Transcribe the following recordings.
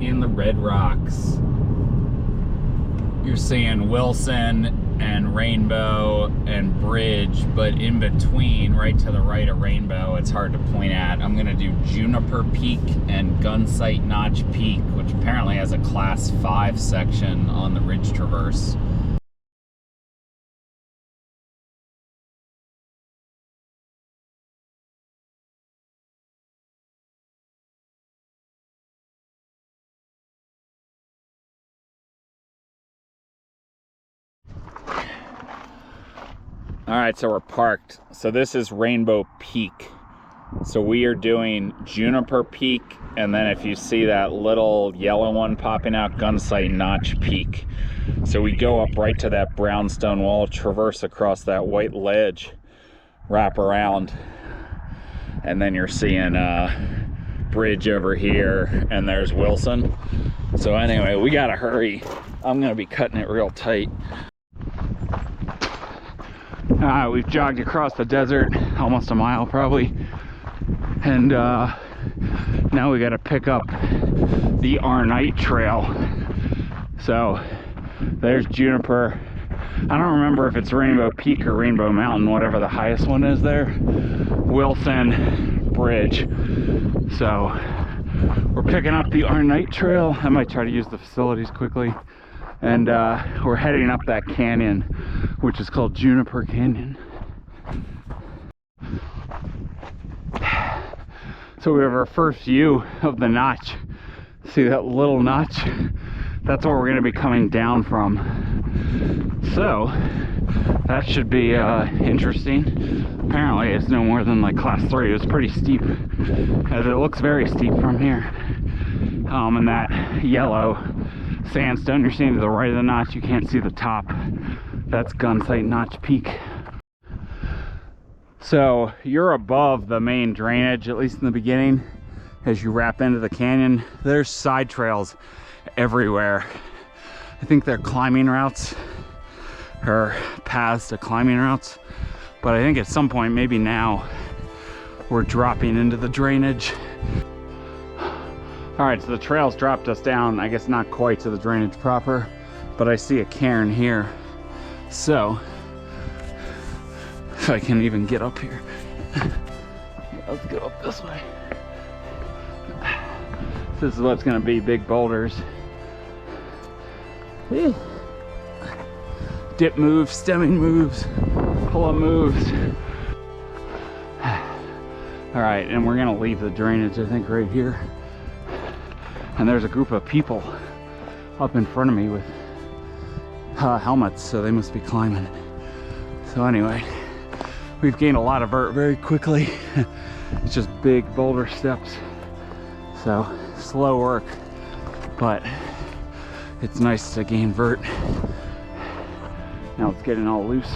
in the Red Rocks. You're seeing Wilson and Rainbow and Bridge, but in between, right to the right of Rainbow, it's hard to point at. I'm gonna do Juniper Peak and Gunsight Notch Peak, which apparently has a class 5 section on the Ridge Traverse. All right, so we're parked. So this is Rainbow Peak. So we are doing Juniper Peak, and then if you see that little yellow one popping out, Gunsight Notch Peak. So we go up right to that brownstone wall, traverse across that white ledge, wrap around, and then you're seeing Bridge over here, and there's Wilson. So anyway, we gotta hurry. I'm gonna be cutting it real tight. We've jogged across the desert, almost a mile probably, and now we got to pick up the Night Trail. So there's Juniper. I don't remember if it's Rainbow Peak or Rainbow Mountain, whatever the highest one is there. Wilson, Bridge. So we're picking up the Night Trail. I might try to use the facilities quickly. And we're heading up that canyon, which is called Juniper Canyon. So we have our first view of the notch. See that little notch? That's where we're going to be coming down from. So that should be interesting. Apparently it's no more than like class 3. It was pretty steep, as it looks very steep from here. And that yellow sandstone you're seeing to the right of the notch, you can't see the top. That's Gunsight Notch Peak. So you're above the main drainage, at least in the beginning. As you wrap into the canyon, there's side trails everywhere. I think they're climbing routes or paths to climbing routes, but I think at some point, maybe now, we're dropping into the drainage. All right, so the trails dropped us down, I guess not quite to the drainage proper, but I see a cairn here. So, if I can even get up here. Let's go up this way. This is what's gonna be big boulders. Dip moves, stemming moves, pull-up moves. All right, and we're gonna leave the drainage, I think, right here. And there's a group of people up in front of me with helmets, so they must be climbing. So anyway, we've gained a lot of vert very quickly. It's just big boulder steps. So slow work, but it's nice to gain vert. Now it's getting all loose.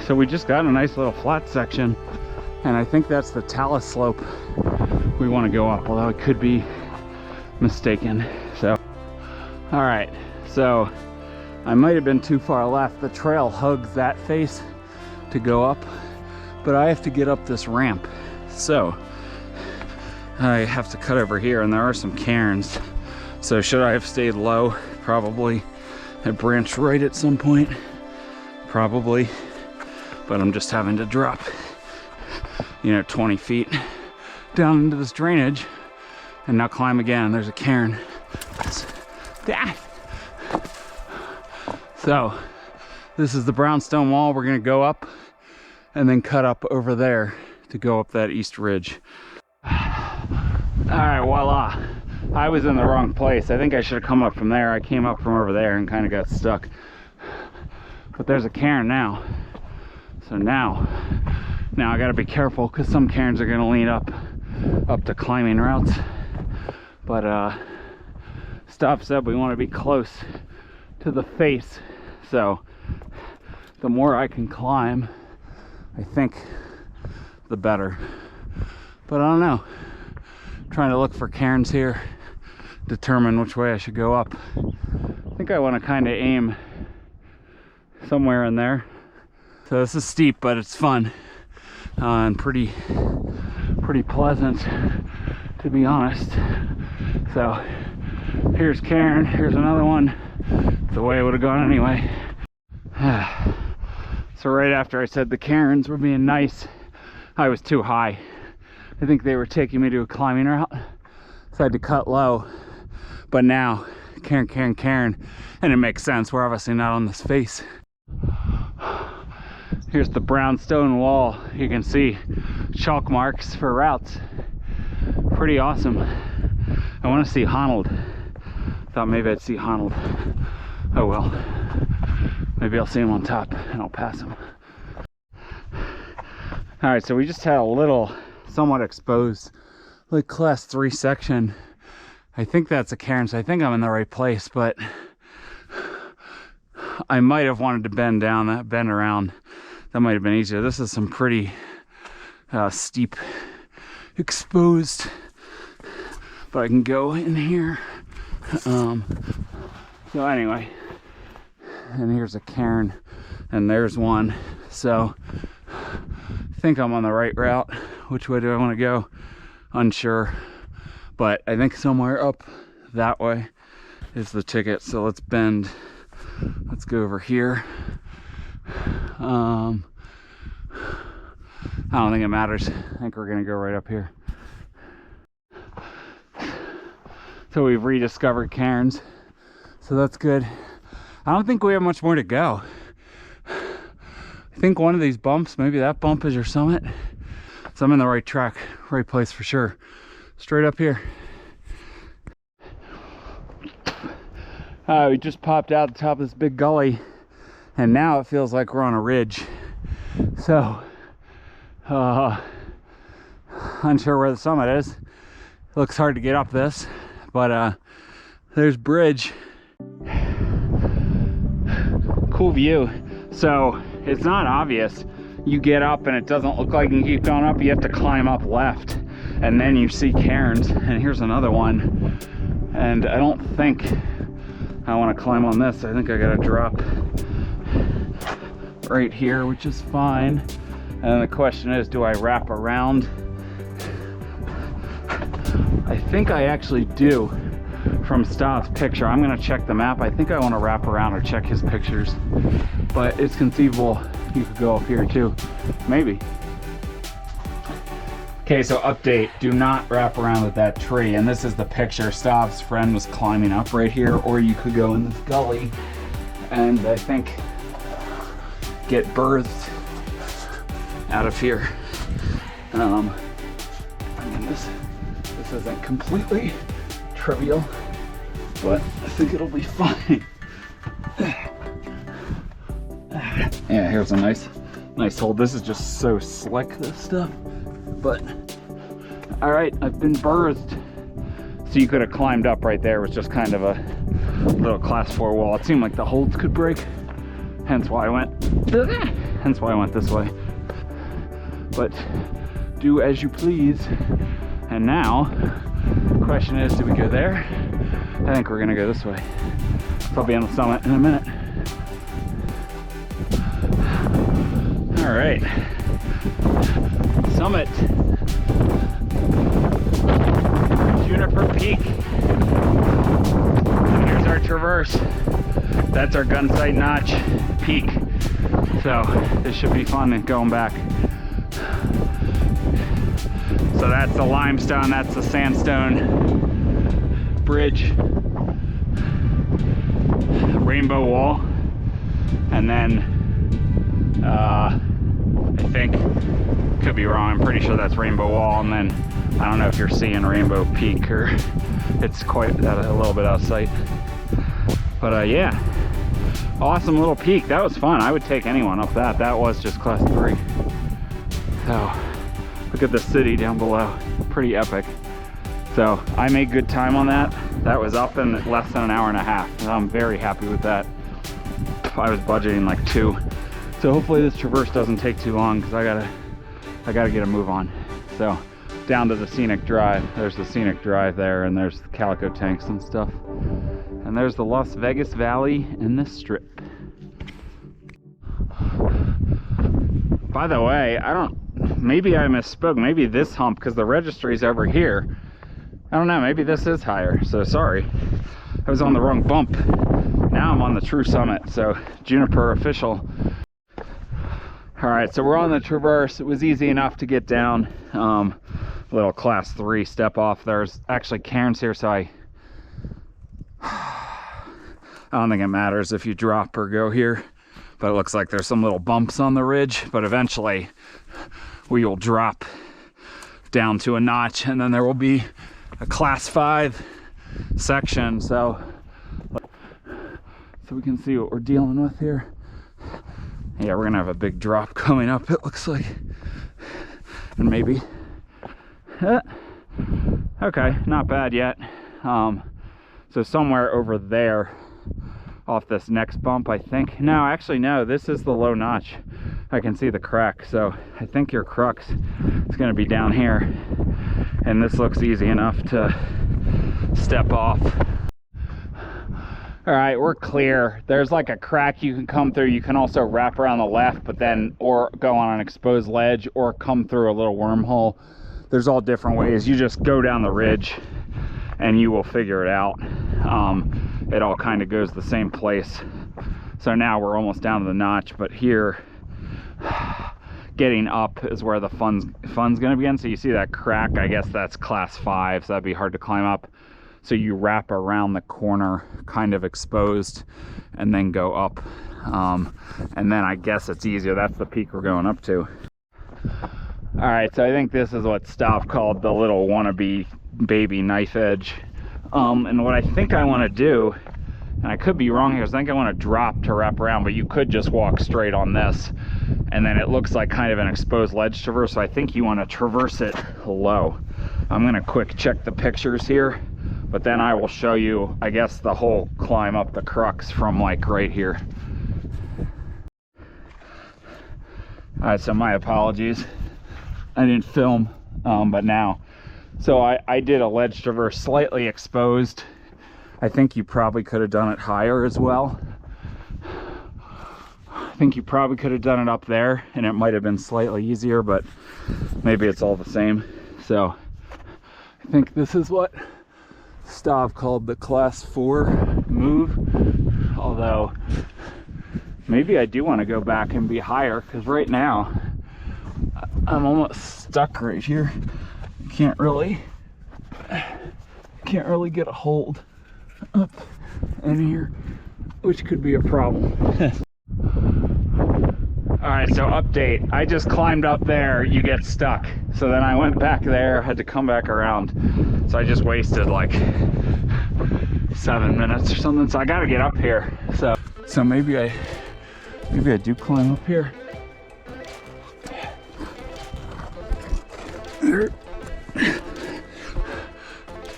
So we just got a nice little flat section, and I think that's the talus slope we want to go up, although it could be mistaken. So all right, so I might have been too far left. The trail hugs that face to go up, but I have to get up this ramp, so I have to cut over here, and there are some cairns. So should I have stayed low? Probably. I branched right at some point, probably, but I'm just having to drop, 20 feet down into this drainage and now climb again. There's a cairn. So this is the brownstone wall. We're gonna go up and then cut up over there to go up that east ridge. All right, voila. I was in the wrong place. I think I should have come up from there. I came up from over there and kind of got stuck. But there's a cairn now. So now I gotta be careful, because some cairns are gonna lean up to climbing routes. But Stav said we want to be close to the face, so the more I can climb, I think the better. But I don't know. I'm trying to look for cairns here, determine which way I should go up. I think I want to kind of aim somewhere in there. So this is steep, but it's fun and pretty pleasant, to be honest. So here's Karen, here's another one. The way it would have gone anyway. So right after I said the Karens were being nice, I was too high. I think they were taking me to a climbing route, so I had to cut low. But now, Karen, and it makes sense. We're obviously not on this face. Here's the brownstone wall. You can see chalk marks for routes. Pretty awesome. I want to see Honnold. Thought maybe I'd see Honnold. Oh well. Maybe I'll see him on top and I'll pass him. Alright, so we just had a little, somewhat exposed, like class 3 section. I think that's a Cairn, so I think I'm in the right place, but I might have wanted to bend around. That might have been easier. This is some pretty steep, exposed, but I can go in here. So anyway, and here's a cairn, and there's one. So I think I'm on the right route. Which way do I want to go? Unsure, but I think somewhere up that way is the ticket. So let's bend. Let's go over here. I don't think it matters. I think we're gonna go right up here. So we've rediscovered cairns, so that's good. I don't think we have much more to go. I think one of these bumps, maybe that bump is your summit. So I'm in the right track, right place for sure. Straight up here. We just popped out the top of this big gully, and now it feels like we're on a ridge. So, unsure where the summit is. It looks hard to get up this, but there's bridge. Cool view. So it's not obvious. You get up and it doesn't look like you keep going up. You have to climb up left, and then you see cairns. And here's another one. And I don't think I want to climb on this. I think I gotta drop right here, which is fine. And then the question is, do I wrap around? I think I actually do from Stav's picture. I'm gonna check the map. I think I want to wrap around or check his pictures, but it's conceivable you could go up here too, maybe. Okay, so update, do not wrap around with that tree. And this is the picture. Stav's friend was climbing up right here, or you could go in this gully and I think get birthed out of here. I mean, this isn't completely trivial, but I think it'll be fine. Yeah, here's a nice hold. This is just so slick, this stuff. But all right, I've been birthed. So you could have climbed up right there. It was just kind of a little class 4 wall. It seemed like the holds could break, hence why I went this way. But do as you please. And now the question is, do we go there? I think we're gonna go this way. So I'll be on the summit in a minute. All right, summit, Juniper Peak. And here's our traverse. That's our Gunsight Notch peak. So this should be fun going back. So that's the limestone, that's the sandstone bridge, rainbow wall, and then I think, could be wrong, I'm pretty sure that's rainbow wall, and then I don't know if you're seeing Rainbow Peak or it's quite a little bit out of sight. But yeah, awesome little peak. That was fun. I would take anyone up that. That was just class 3. So look at the city down below, pretty epic. So I made good time on that. That was up in less than an hour and a half. And I'm very happy with that. I was budgeting like 2. So hopefully this traverse doesn't take too long, because I gotta get a move on. So down to the scenic drive. There's the scenic drive there, and there's the calico tanks and stuff. And there's the Las Vegas Valley in this strip. By the way, maybe I misspoke. Maybe this hump, because the registry's over here, I don't know, maybe this is higher, so sorry. I was on the wrong bump. Now I'm on the true summit, so Juniper official. All right, so we're on the traverse. It was easy enough to get down. Little class 3 step off. There's actually cairns here, so I don't think it matters if you drop or go here, but it looks like there's some little bumps on the ridge, but eventually we will drop down to a notch, and then there will be a class 5 section, so we can see what we're dealing with here. Yeah, we're gonna have a big drop coming up, it looks like. And maybe okay, not bad yet. So somewhere over there off this next bump, I think. No, actually no, this is the low notch. I can see the crack, so I think your crux is going to be down here, and this looks easy enough to step off. All right, we're clear. There's like a crack you can come through. You can also wrap around the left, but then or go on an exposed ledge or come through a little wormhole. There's all different ways. You just go down the ridge and you will figure it out. It all kind of goes the same place. So now we're almost down to the notch, but here getting up is where the fun's gonna begin. So you see that crack, I guess that's class 5, so that'd be hard to climb up. So you wrap around the corner, kind of exposed, and then go up. And then I guess it's easier. That's the peak we're going up to. All right, so I think this is what Stav called the little wannabe baby knife edge. And what I think I want to do, and I could be wrong here, is I think I want to drop to wrap around, but you could just walk straight on this, and then it looks like kind of an exposed ledge traverse, so I think you want to traverse it low. I'm going to quick check the pictures here, but then I will show you, I guess, the whole climb up the crux from like right here. All right, so my apologies. I didn't film, but now. So I did a ledge traverse slightly exposed. I think you probably could have done it higher as well. I think you probably could have done it up there and it might have been slightly easier, but maybe it's all the same. So I think this is what Stav called the class 4 move. Although maybe I do want to go back and be higher, because right now I'm almost stuck right here. Can't really get a hold up in here, which could be a problem. All right, so update. I just climbed up there, you get stuck. So then I went back there, had to come back around. So I just wasted like 7 minutes or something. So I gotta get up here. So maybe I do climb up here.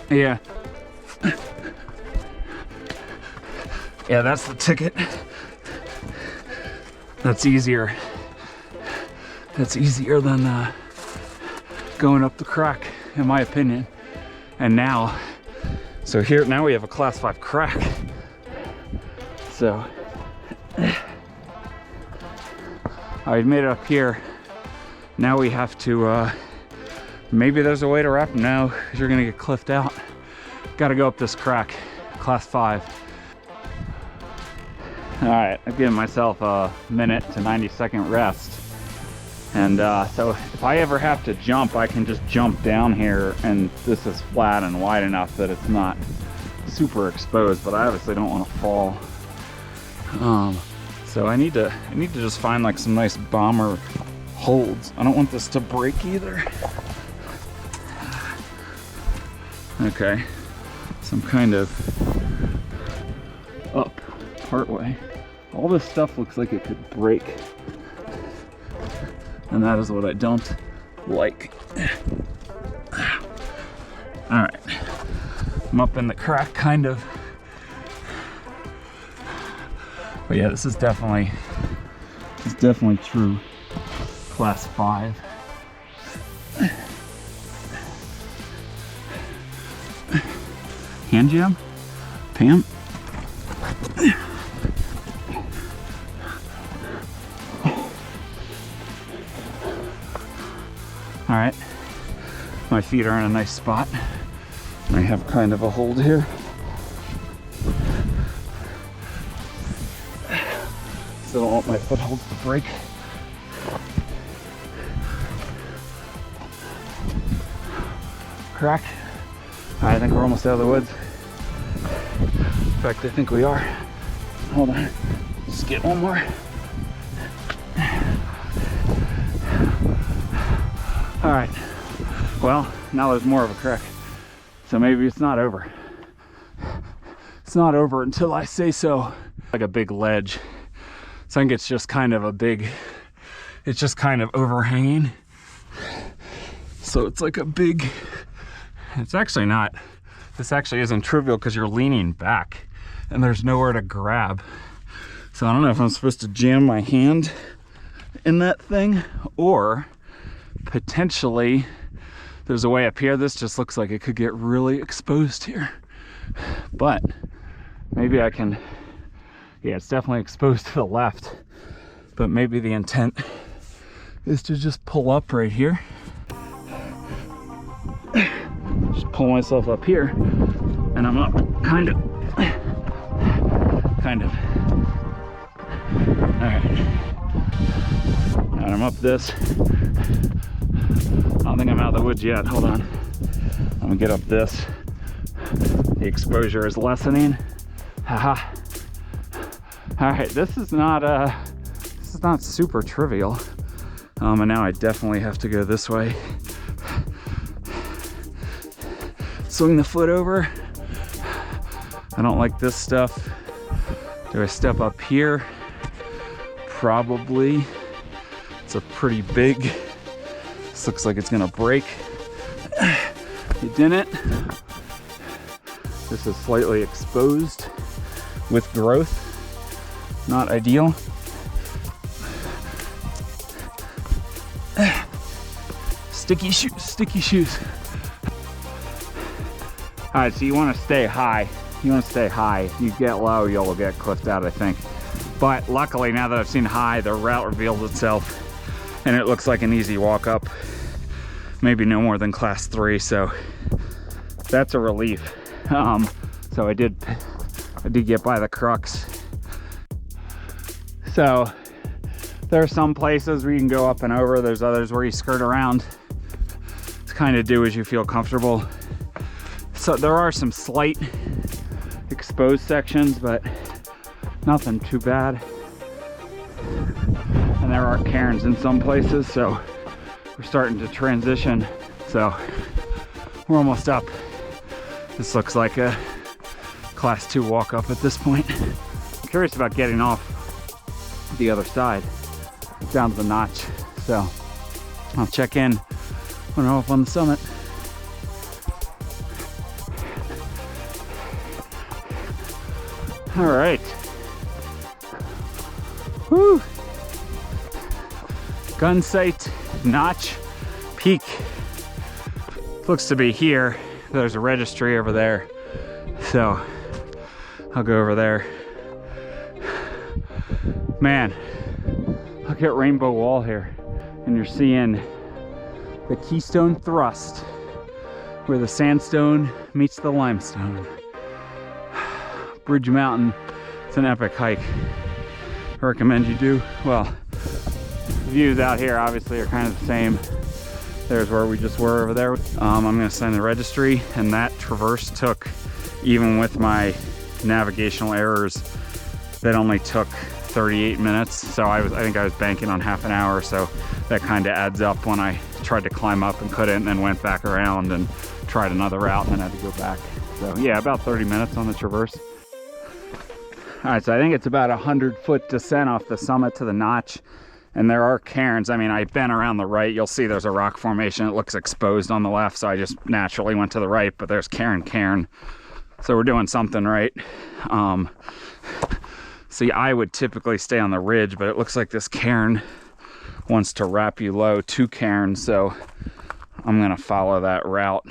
Yeah. Yeah, that's the ticket. That's easier. That's easier than going up the crack, in my opinion. And now, so here, now we have a class 5 crack. So, I made it up here. Now we have to, maybe there's a way to wrap them now, because you're gonna get cliffed out. Gotta go up this crack, class 5. All right, I've given myself a minute to 90-second rest. And so if I ever have to jump, I can just jump down here, and this is flat and wide enough that it's not super exposed, but I obviously don't want to fall. So I need to just find like some nice bomber holds. I don't want this to break either. Okay, so I'm kind of up partway. All this stuff looks like it could break, and that is what I don't like. All right, I'm up in the crack, kind of. But yeah, this is definitely true class 5. Hand jam, Pam. All right, my feet are in a nice spot. I have kind of a hold here. So I don't want my footholds to break. Crack. I think we're almost out of the woods. In fact, I think we are. Hold on. Just get one more. All right. Well, now there's more of a crack. So maybe it's not over. It's not over until I say so. Like a big ledge. So I think it's just kind of a big, it's just kind of overhanging. So it's like a big, it's actually not, this actually isn't trivial because you're leaning back and there's nowhere to grab. So I don't know if I'm supposed to jam my hand in that thing or potentially there's a way up here. This just looks like it could get really exposed here. But maybe I can, yeah, it's definitely exposed to the left. But maybe the intent is to just pull up right here. Just pull myself up here and I'm up kind of. All right. And I'm up this. I don't think I'm out of the woods yet. Hold on. I'm gonna get up this. The exposure is lessening. Haha. All right, this is not super trivial. And now I definitely have to go this way. Swing the foot over. I don't like this stuff. Do I step up here? Probably. It's a pretty big. This looks like it's gonna break. It didn't. This is slightly exposed with growth. Not ideal. Sticky shoes. All right, so you want to stay high. If you get low, you'll get cliffed out, I think. But luckily, now that I've seen high, the route reveals itself and it looks like an easy walk up. Maybe no more than class 3, so that's a relief. So I did get by the crux. So there are some places where you can go up and over. There's others where you skirt around. Just kind of do as you feel comfortable. So there are some slight exposed sections, but nothing too bad. And there are cairns in some places, so we're starting to transition. So we're almost up. This looks like a class 2 walk up at this point. I'm curious about getting off the other side down to the notch. So I'll check in when I'm up on the summit. All right. Woo! Gunsight Notch Peak. Looks to be here. There's a registry over there. So I'll go over there. Man, look at Rainbow Wall here. And you're seeing the Keystone Thrust, where the sandstone meets the limestone. Bridge Mountain, it's an epic hike. I recommend you do. Well, the views out here obviously are kind of the same. There's where we just were over there. I'm gonna send the registry, and that traverse took, even with my navigational errors, that only took 38 minutes. So I think I was banking on half an hour, so that kind of adds up when I tried to climb up and couldn't, and then went back around and tried another route and then had to go back. So yeah, about 30 minutes on the traverse. All right, so I think it's about 100-foot descent off the summit to the notch. And there are cairns. I mean, I bent around the right. You'll see there's a rock formation. It looks exposed on the left, so I just naturally went to the right, but there's cairn. So we're doing something right. See, I would typically stay on the ridge, but it looks like this cairn wants to wrap you low to cairn, so I'm gonna follow that route.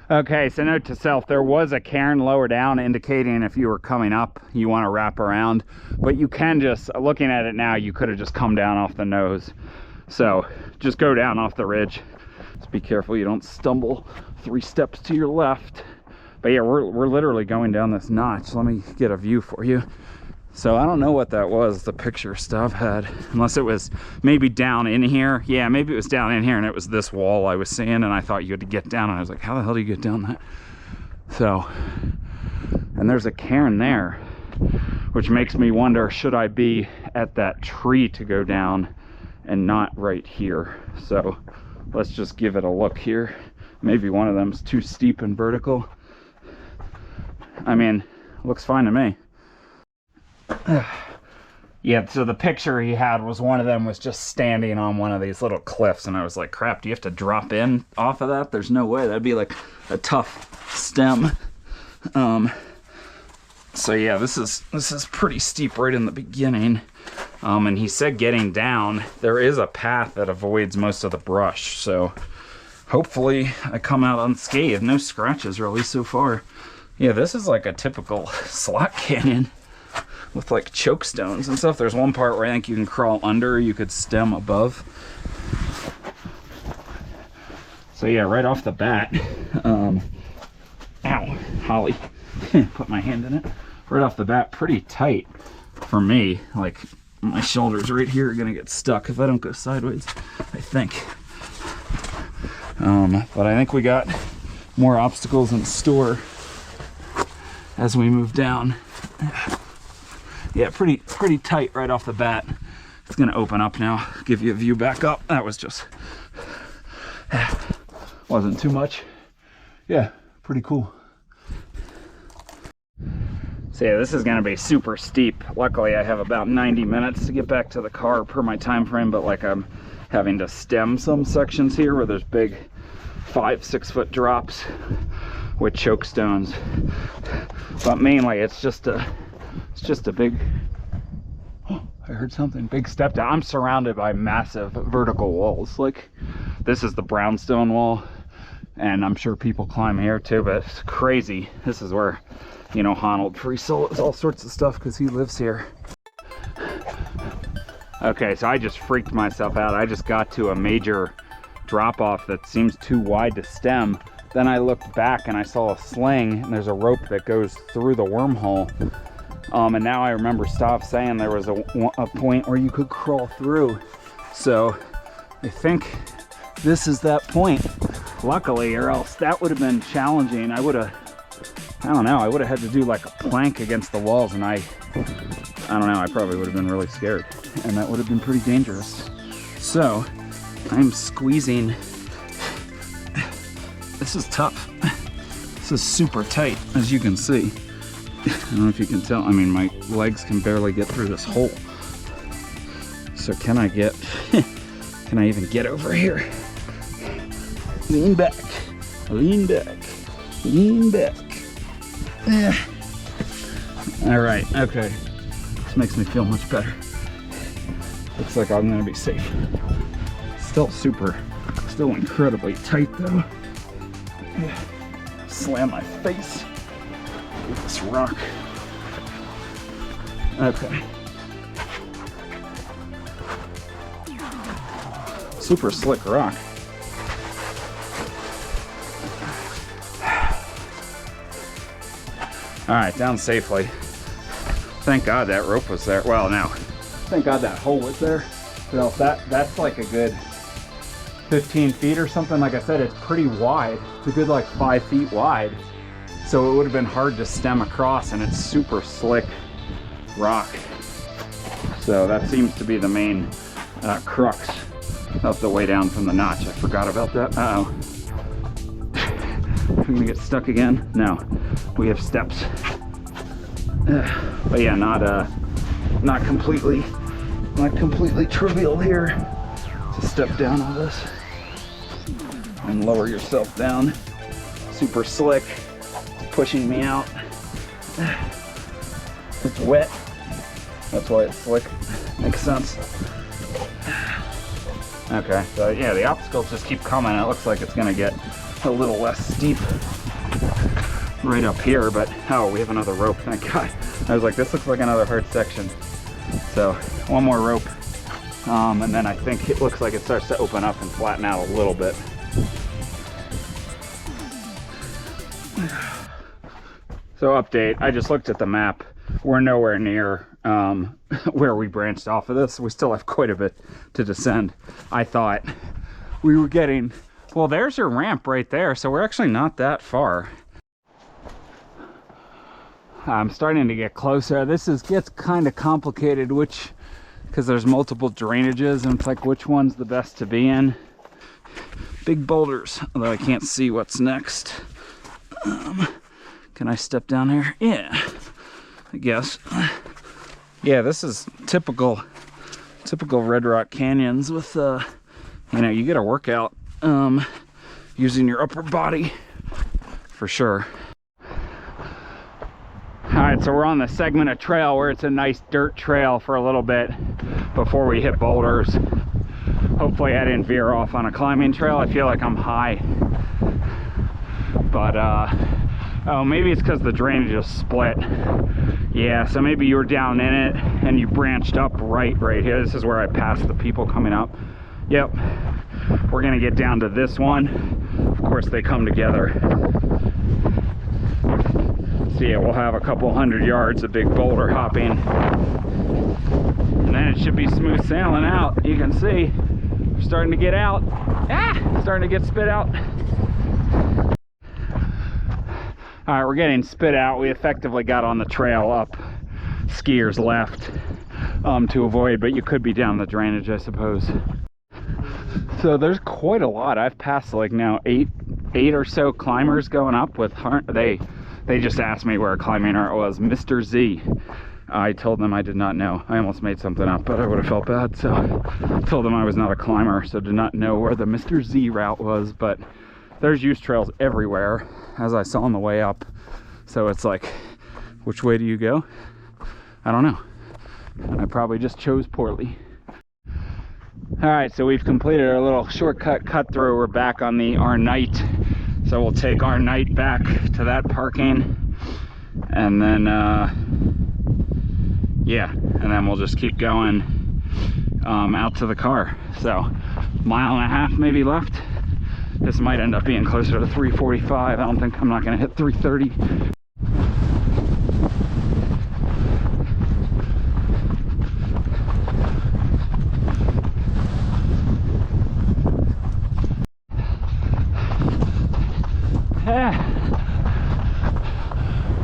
Okay, so note to self, there was a cairn lower down indicating if you were coming up, you want to wrap around, but you can just, looking at it now, you could have just come down off the nose. So just go down off the ridge Just be careful you don't stumble 3 steps to your left. But yeah, we're literally going down this notch. Let me get a view for you. So I don't know what that was, the picture stuff had, unless it was maybe down in here. Yeah, maybe it was down in here and it was this wall I was seeing, and I thought you had to get down, and I was like, how the hell do you get down that? So, and there's a cairn there, which makes me wonder, should I be at that tree to go down and not right here? So let's just give it a look here. Maybe one of them's too steep and vertical. I mean, looks fine to me. Yeah, so the picture he had was one of them was just standing on one of these little cliffs, and I was like, crap, do you have to drop in off of that? There's no way. That'd be like a tough stem. So yeah, this is pretty steep right in the beginning. And he said getting down, there is a path that avoids most of the brush, so hopefully I come out unscathed. No scratches really so far. Yeah, this is like a typical slot canyon with like choke stones and stuff. There's one part where I think you can crawl under, you could stem above. So yeah, right off the bat, ow, Holly, put my hand in it. Right off the bat, pretty tight for me. Like my shoulders right here are gonna get stuck if I don't go sideways, I think. But I think we got more obstacles in store as we move down. Yeah, pretty tight right off the bat. It's gonna open up now, give you a view back up. That was just, wasn't too much. Yeah, pretty cool. So yeah, this is gonna be super steep. Luckily I have about 90 minutes to get back to the car per my time frame, but like I'm having to stem some sections here where there's big 5-6 foot drops with choke stones. But mainly it's just a big, oh, I heard something, big step down. I'm surrounded by massive vertical walls. Like this is the brownstone wall, and I'm sure people climb here too, but it's crazy. This is where, you know, Honnold free solos all sorts of stuff because he lives here. Okay, so I just freaked myself out. I just got to a major drop off that seems too wide to stem. Then I looked back and I saw a sling, and there's a rope that goes through the wormhole. And now I remember Stav saying there was a point where you could crawl through. So I think this is that point. Luckily, or else that would have been challenging. I don't know, I would have had to do like a plank against the walls, and I don't know, I probably would have been really scared, and that would have been pretty dangerous. So I'm squeezing. This is tough. This is super tight, as you can see. I don't know if you can tell. I mean, my legs can barely get through this hole. So can I even get over here? Lean back, lean back, lean back. All right, okay. This makes me feel much better. Looks like I'm gonna be safe. Still incredibly tight though. Slam my face with this rock. Okay. Super slick rock. All right, down safely. Thank God that rope was there. Well, now, thank God that hole was there. So that's like a good 15 feet or something. Like I said, it's pretty wide. It's a good like 5 feet wide. So it would have been hard to stem across, and it's super slick rock. So that seems to be the main crux of the way down from the notch. I forgot about that. Uh-oh. We're gonna get stuck again? No, we have steps. But yeah, not completely trivial here to step down all this and lower yourself down. Super slick, pushing me out. It's wet, that's why it's slick. Makes sense. Okay, so yeah, the obstacles just keep coming. It looks like it's gonna get a little less steep right up here, but oh, we have another rope, thank God. I was like, this looks like another hard section. So one more rope, and then I think it looks like it starts to open up and flatten out a little bit. So update, I just looked at the map. We're nowhere near where we branched off of this. We still have quite a bit to descend. I thought we were getting, well, there's your ramp right there. So we're actually not that far. I'm starting to get closer. This gets kind of complicated, because there's multiple drainages and it's like which one's the best to be in. Big boulders, although I can't see what's next. Can I step down here? Yeah, I guess. Yeah, this is typical Red Rock Canyons with, you know, you get a workout using your upper body for sure. All right, so we're on the segment of trail where it's a nice dirt trail for a little bit before we hit boulders. Hopefully I didn't veer off on a climbing trail. I feel like I'm high, but oh, maybe it's because the drainage is split. Yeah, so maybe you were down in it and you branched up right here. This is where I passed the people coming up. Yep, we're gonna get down to this one. Of course, they come together. So yeah, we'll have a couple 100 yards of big boulder hopping. And then it should be smooth sailing out. You can see, we're starting to get out. Starting to get spit out. All right, we're getting spit out. We effectively got on the trail up skiers left to avoid, but you could be down the drainage, I suppose. So there's quite a lot. I've passed like now eight or so climbers going up with they just asked me where a climbing art was. Mr. Z. I told them I did not know. I almost made something up, but I would have felt bad, so I told them I was not a climber, so did not know where the Mr. Z route was. But there's use trails everywhere, as I saw on the way up. So it's like, which way do you go? I don't know. I probably just chose poorly. All right, so we've completed our little shortcut cut through. We're back on the our night. So we'll take our night back to that parking, and then yeah, and then we'll just keep going out to the car. So mile and a half maybe left. This might end up being closer to 345. I'm not gonna hit 330.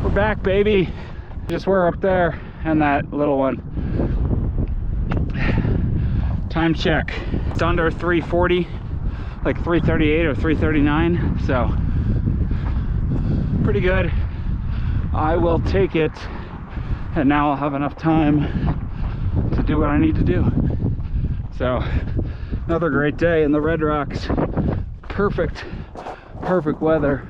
We're back, baby. Just we're up there and that little one. Time check. It's under 340. Like 338 or 339, so pretty good. I will take it, and now I'll have enough time to do what I need to do. So another great day in the Red Rocks. Perfect weather.